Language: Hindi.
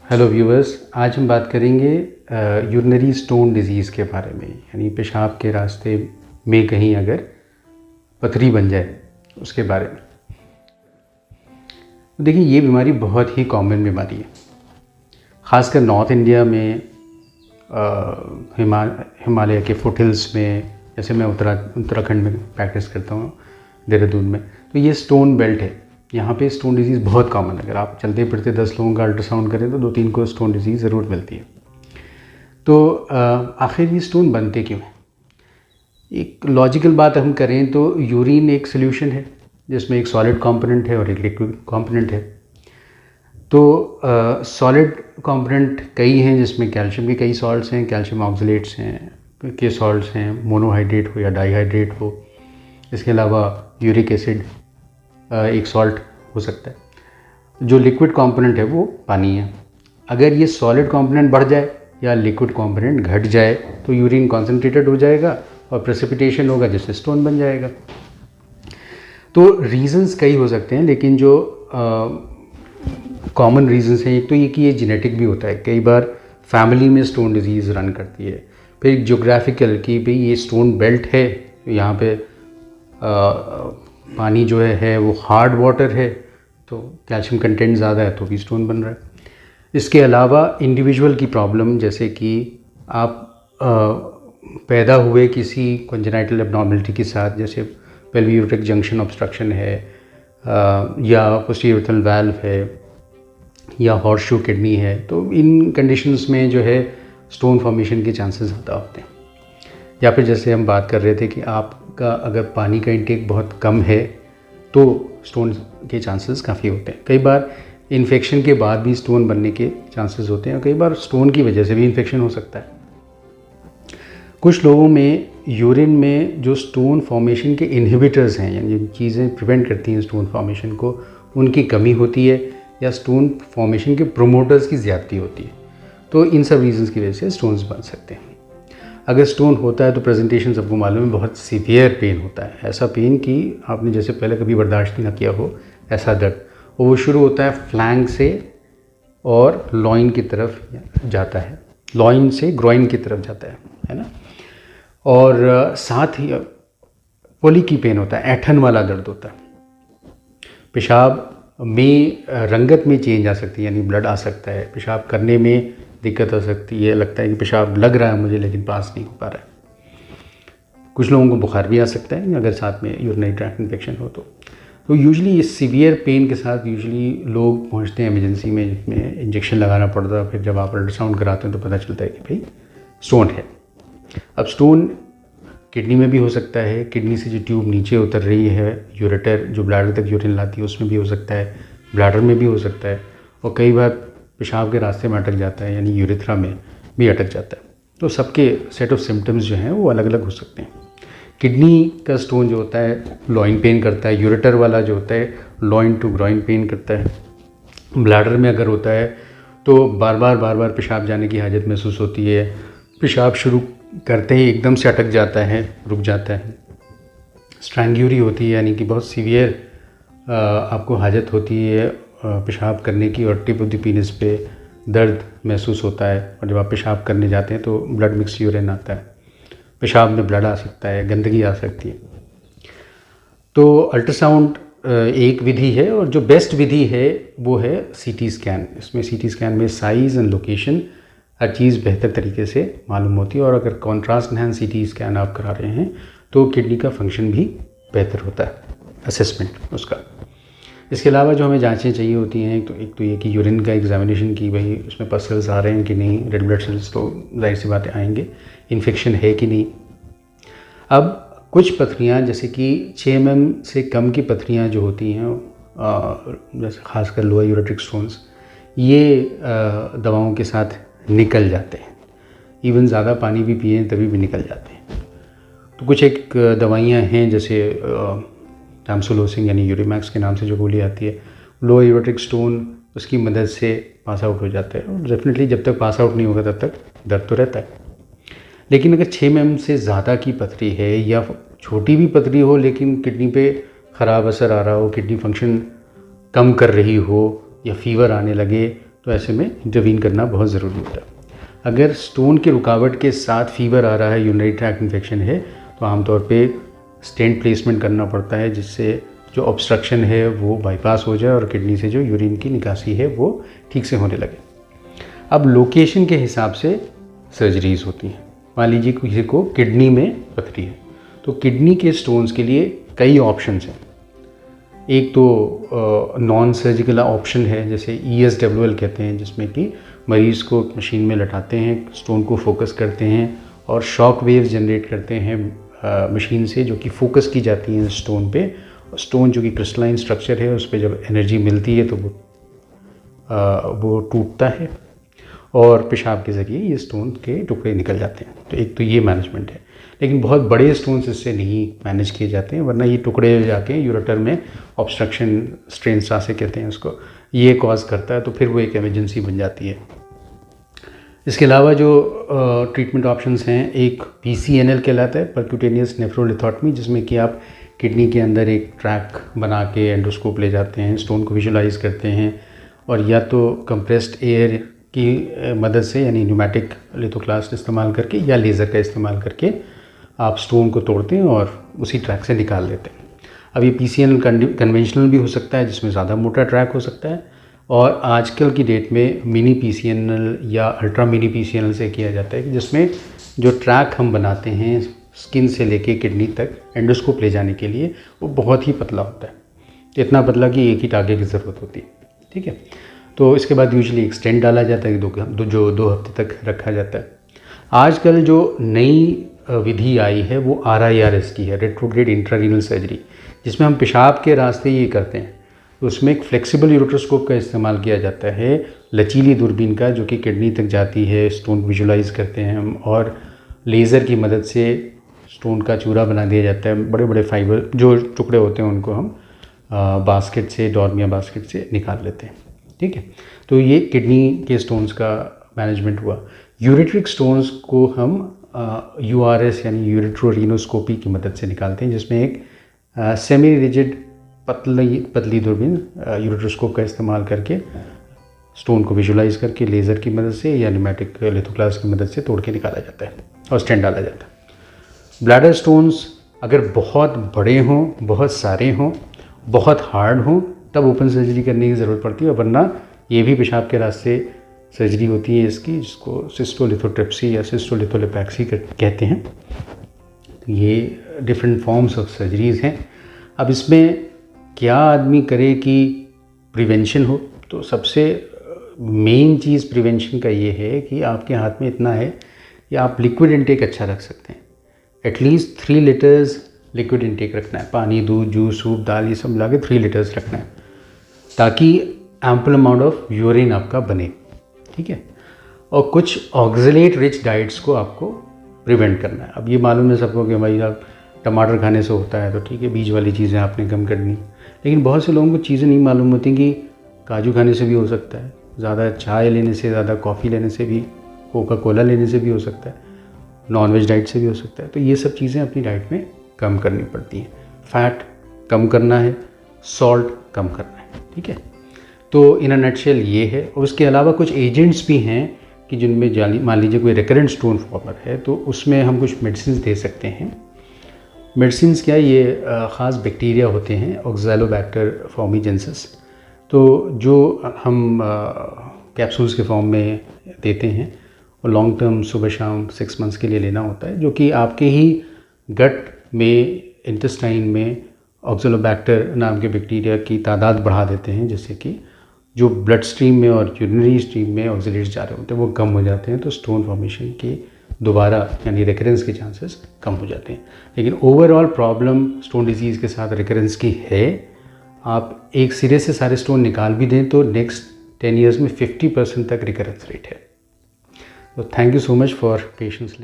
हेलो व्यूअर्स, आज हम बात करेंगे यूरिनरी स्टोन डिजीज़ के बारे में, यानी पेशाब के रास्ते में कहीं अगर पथरी बन जाए उसके बारे में। तो देखिए, ये बीमारी बहुत ही कॉमन बीमारी है, ख़ासकर नॉर्थ इंडिया में, हिमालय के फुटहिल्स में। जैसे मैं उत्तराखंड में प्रैक्टिस करता हूँ, देहरादून में, तो ये स्टोन बेल्ट है। यहाँ पे स्टोन डिजीज़ बहुत कॉमन है। अगर आप चलते फिरते 10 लोगों का अल्ट्रासाउंड करें तो 2-3 को स्टोन डिजीज़ ज़रूर मिलती है। तो आखिर ये स्टोन बनते क्यों हैं? एक लॉजिकल बात हम करें तो यूरिन एक सोल्यूशन है जिसमें एक सॉलिड कंपोनेंट है और एक लिक्विड कंपोनेंट है। तो सॉलिड कंपोनेंट कई हैं, जिसमें कैल्शियम के कई सॉल्ट्स हैं, कैल्शियम ऑक्सलेट्स हैं के सॉल्ट्स हैं, मोनोहाइड्रेट हो या डाईहाइड्रेट हो। इसके अलावा यूरिक एसिड एक सॉल्ट हो सकता है। जो लिक्विड कंपोनेंट है वो पानी है। अगर ये सॉलिड कंपोनेंट बढ़ जाए या लिक्विड कंपोनेंट घट जाए तो यूरिन कॉन्सेंट्रेटेड हो जाएगा और प्रेसिपिटेशन होगा, जिससे स्टोन बन जाएगा। तो रीजंस कई हो सकते हैं, लेकिन जो कॉमन रीजंस हैं, एक तो ये कि ये जेनेटिक भी होता है। कई बार फैमिली में स्टोन डिजीज़ रन करती है। फिर ज्योग्राफिकल, कि भाई ये स्टोन बेल्ट है, यहाँ पे पानी जो है वो हार्ड वाटर है, तो कैल्शियम कंटेंट ज़्यादा है तो भी स्टोन बन रहा है। इसके अलावा इंडिविजुअल की प्रॉब्लम, जैसे कि आप पैदा हुए किसी कंजेनाइटल एब्नॉर्मलिटी के साथ, जैसे पेल्विक यूरेट्रिक जंक्शन ऑब्स्ट्रक्शन है, या पोस्टीरियर यूरेथ्रल वाल्व है, या हॉर्सशू किडनी है, तो इन कंडीशंस में जो है स्टोन फॉर्मेशन के चांसेस ज़्यादा होते हैं। या फिर जैसे हम बात कर रहे थे कि आपका अगर पानी का इंटेक बहुत कम है तो स्टोन के चांसेस काफ़ी होते हैं। कई बार इन्फेक्शन के बाद भी स्टोन बनने के चांसेस होते हैं, और कई बार स्टोन की वजह से भी इन्फेक्शन हो सकता है। कुछ लोगों में यूरिन में जो स्टोन फॉर्मेशन के इनहिबिटर्स हैं, यानी जिन चीज़ें प्रिवेंट करती हैं स्टोन फॉर्मेशन को, उनकी कमी होती है, या स्टोन फॉर्मेशन के प्रोमोटर्स की ज़्यादती होती है। तो इन सब रीजंस की वजह से स्टोन्स बन सकते हैं। अगर स्टोन होता है तो प्रेजेंटेशन सबको मालूम है, बहुत सीवियर पेन होता है। ऐसा पेन कि आपने जैसे पहले कभी बर्दाश्त नहीं किया हो, ऐसा दर्द। और वो शुरू होता है फ्लैंक से और लॉइन की तरफ जाता है, लॉइन से ग्रोइन की तरफ जाता है ना। और साथ ही पोली की पेन होता है, ऐठन वाला दर्द होता है। पेशाब में रंगत में चेंज आ सकती है, यानी ब्लड आ सकता है। पेशाब करने में दिक्कत आ सकती है, लगता है कि पेशाब लग रहा है मुझे लेकिन पास नहीं हो पा रहा है। कुछ लोगों को बुखार भी आ सकता है अगर साथ में यूरिनरी ट्रैक्ट इन्फेक्शन हो तो यूजुअली इस सीवियर पेन के साथ यूजुअली लोग पहुंचते हैं इमरजेंसी में, जिसमें इंजेक्शन लगाना पड़ता है। फिर जब आप अल्ट्रासाउंड कराते हैं तो पता चलता है कि भाई स्टोन है। अब स्टोन किडनी में भी हो सकता है, किडनी से जो ट्यूब नीचे उतर रही है, यूरेटर जो ब्लैडर तक यूरिन लाती है, उसमें भी हो सकता है, ब्लैडर में भी हो सकता है, और कई बार पेशाब के रास्ते में अटक जाता है, यानी यूरेथ्रा में भी अटक जाता है। तो सबके सेट ऑफ सिम्टम्स जो हैं वो अलग अलग हो सकते हैं। किडनी का स्टोन जो होता है लॉइन पेन करता है, यूरेटर वाला जो होता है लॉइन टू ग्रोइन पेन करता है। ब्लैडर में अगर होता है तो बार बार पेशाब जाने की हाजत महसूस होती है, पेशाब शुरू करते ही एकदम से अटक जाता है, रुक जाता है। स्ट्रैंग्यूरी होती है, यानी कि बहुत सीवियर आपको हाजत होती है पेशाब करने की, और टिप ऑफ द पीनिस पे दर्द महसूस होता है। और जब आप पेशाब करने जाते हैं तो ब्लड मिक्स यूरिन आता है, पेशाब में ब्लड आ सकता है, गंदगी आ सकती है। तो अल्ट्रासाउंड एक विधि है, और जो बेस्ट विधि है वो है सीटी स्कैन। इसमें सीटी स्कैन में साइज़ एंड लोकेशन हर चीज़ बेहतर तरीके से मालूम होती है, और अगर कॉन्ट्रास्ट एनहांस सीटी स्कैन आप करा रहे हैं तो किडनी का फंक्शन भी बेहतर होता है, असेसमेंट उसका। इसके अलावा जो हमें जांचें चाहिए होती हैं, एक तो ये कि यूरिन का एग्जामिनेशन की, भाई उसमें पसल्स आ रहे हैं कि नहीं, रेड ब्लड सेल्स तो जाहिर सी बातें आएंगे, इन्फेक्शन है कि नहीं। अब कुछ पथरियाँ, जैसे कि 6 mm से कम की पथरियाँ जो होती हैं, जैसे खासकर लोअर यूरेट्रिक स्टोन्स, ये दवाओं के साथ निकल जाते हैं। इवन ज़्यादा पानी भी पिए तभी भी निकल जाते हैं। तो कुछ एक दवाइयाँ हैं, जैसे टैमसोलोसिन यानी यूरिमैक्स के नाम से जो गोली आती है, लोअर यूरेट्रिक स्टोन उसकी मदद से पास आउट हो जाता है। और डेफिनेटली जब तक पास आउट नहीं होगा तब तक दर्द तो रहता है। लेकिन अगर 6 mm से ज़्यादा की पथरी है, या छोटी भी पथरी हो लेकिन किडनी पे ख़राब असर आ रहा हो, किडनी फंक्शन कम कर रही हो, या फीवर आने लगे, तो ऐसे में इंटरवीन करना बहुत ज़रूरी होता है। अगर स्टोन के रुकावट के साथ फीवर आ रहा है, यूरिनरी ट्रैक्ट इन्फेक्शन है, तो आमतौर पे स्टेंट प्लेसमेंट करना पड़ता है, जिससे जो ऑब्स्ट्रक्शन है वो बाईपास हो जाए और किडनी से जो यूरिन की निकासी है वो ठीक से होने लगे। अब लोकेशन के हिसाब से सर्जरीज होती हैं। मान लीजिए किसी को किडनी में पथरी है, तो किडनी के स्टोन्स के लिए कई ऑप्शंस हैं। एक तो नॉन सर्जिकल ऑप्शन है, जैसे ESWL कहते हैं, जिसमें कि मरीज़ को मशीन में लटाते हैं, स्टोन को फोकस करते हैं और शॉक वेव्स जनरेट करते हैं मशीन से, जो कि फोकस की जाती हैं स्टोन पे। स्टोन जो कि क्रिस्टलाइन स्ट्रक्चर है, उस पर जब एनर्जी मिलती है तो वो टूटता है और पेशाब के ज़रिए ये स्टोन के टुकड़े निकल जाते हैं। तो एक तो ये मैनेजमेंट है, लेकिन बहुत बड़े स्टोन्स इससे नहीं मैनेज किए जाते हैं, वरना ये टुकड़े जाके यूरेटर में ऑब्स्ट्रक्शन, स्ट्रेन से कहते हैं उसको, ये कॉज करता है, तो फिर वो एक इमरजेंसी बन जाती है। इसके अलावा जो ट्रीटमेंट ऑप्शंस हैं, एक PCNL कहलाता है, परक्यूटेनियस नेफ्रोलिथोटमी, जिसमें कि आप किडनी के अंदर एक ट्रैक बना के एंडोस्कोप ले जाते हैं, स्टोन को विजुलाइज करते हैं और या तो कंप्रेस्ड एयर की मदद से, यानी न्यूमेटिक लिथोक्लास्ट इस्तेमाल करके या लेज़र का इस्तेमाल करके आप स्टोन को तोड़ते हैं और उसी ट्रैक से निकाल लेते हैं। अब ये PCNL कन्वेंशनल भी हो सकता है, जिसमें ज़्यादा मोटा ट्रैक हो सकता है, और आजकल की डेट में मिनी PCNL या अल्ट्रा मिनी PCNL से किया जाता है, जिसमें जो ट्रैक हम बनाते हैं स्किन से लेके किडनी तक एंडोस्कोप ले जाने के लिए, वो बहुत ही पतला होता है, इतना पतला कि एक ही टाँगे की ज़रूरत होती है। ठीक है, तो इसके बाद यूजुअली एक स्टेंट डाला जाता है, जो 2 हफ्ते तक रखा जाता है। आजकल जो नई विधि आई है वो RIRS की है, रेट्रोग्रेड इंट्रारीनल सर्जरी, जिसमें हम पेशाब के रास्ते ये करते हैं। तो उसमें एक फ्लेक्सिबल यूरोट्रोस्कोप का इस्तेमाल किया जाता है, लचीली दूरबीन का, जो कि किडनी तक जाती है, स्टोन विजुलाइज करते हैं हम, और लेज़र की मदद से स्टोन का चूरा बना दिया जाता है। बड़े बड़े फाइबर जो टुकड़े होते हैं उनको हम बास्केट से, डॉर्मिया बास्केट से निकाल लेते हैं। ठीक है, तो ये किडनी के स्टोन्स का मैनेजमेंट हुआ। यूरेट्रिक स्टोन्स को हम URS यानी यूरेट्रोरिनोस्कोपी की मदद से निकालते हैं, जिसमें एक सेमी रिजिड पतली दूरबीन यूरेट्रोस्कोप का इस्तेमाल करके स्टोन को विजुलाइज करके लेज़र की मदद से या न्यूमेटिक लिथोक्लास्ट की मदद से तोड़ के निकाला जाता है और स्टेंट डाला जाता है। ब्लैडर स्टोन्स अगर बहुत बड़े हों, बहुत सारे हों, बहुत हार्ड हों, तब ओपन सर्जरी करने की ज़रूरत पड़ती है, वरना ये भी पेशाब के रास्ते सर्जरी होती है इसकी, जिसको सिस्टोलिथोट्रिप्सी या सिस्टोलिथोलिपैक्सी कहते हैं। ये डिफरेंट फॉर्म्स ऑफ सर्जरीज़ हैं। अब इसमें क्या आदमी करे कि प्रिवेंशन हो, तो सबसे मेन चीज़ प्रिवेंशन का ये है कि आपके हाथ में इतना है कि आप लिक्विड इनटेक अच्छा रख सकते हैं। एटलीस्ट 3 लीटर्स लिक्विड इनटेक रखना है, पानी, दूध, जूस, सूप, दाल, ये सब मिला के 3 लीटर्स रखना है, ताकि एम्पल अमाउंट ऑफ यूरिन आपका बने। ठीक है, और कुछ ऑक्सलेट रिच डाइट्स को आपको प्रिवेंट करना है। अब ये मालूम है सबको कि भाई आप टमाटर खाने से होता है, तो ठीक है, बीज वाली चीज़ें आपने कम करनी, लेकिन बहुत से लोगों को चीज़ें नहीं मालूम होती कि काजू खाने से भी हो सकता है, ज़्यादा चाय लेने से, ज़्यादा कॉफ़ी लेने से भी, कोका कोला लेने से भी हो सकता है, नॉनवेज डाइट से भी हो सकता है। तो ये सब चीज़ें अपनी डाइट में कम करनी पड़ती हैं। फैट कम करना है, सॉल्ट कम करना है। ठीक है, तो इन अ नटशेल ये है। और उसके अलावा कुछ एजेंट्स भी हैं कि जिनमें मान लीजिए कोई रिकरेंट स्टोन फॉर्मर है, तो उसमें हम कुछ मेडिसिन दे सकते हैं। मेडिसिन क्या, ये ख़ास बैक्टीरिया होते हैं, ऑक्ज़ैलोबैक्टर फॉर्मिजेंसिस, तो जो हम कैप्सूल्स के फॉर्म में देते हैं और लॉन्ग टर्म सुबह शाम 6 मंथ्स के लिए लेना होता है, जो कि आपके ही गट में, इंटेस्टाइन में ऑक्ज़ैलोबैक्टर नाम के बैक्टीरिया की तादाद बढ़ा देते हैं, जिससे कि जो ब्लड स्ट्रीम में और यूरिनरी स्ट्रीम में ऑक्सीडेट्स जा रहे होते हैं वो कम हो जाते हैं, तो स्टोन फॉर्मेशन की दोबारा यानी रिकरेंस के चांसेस कम हो जाते हैं। लेकिन ओवरऑल प्रॉब्लम स्टोन डिजीज़ के साथ रिकरेंस की है। आप एक सिरे से सारे स्टोन निकाल भी दें तो नेक्स्ट 10 ईयर्स में 50% तक रिकरेंस रेट है। तो thank you so much for patience.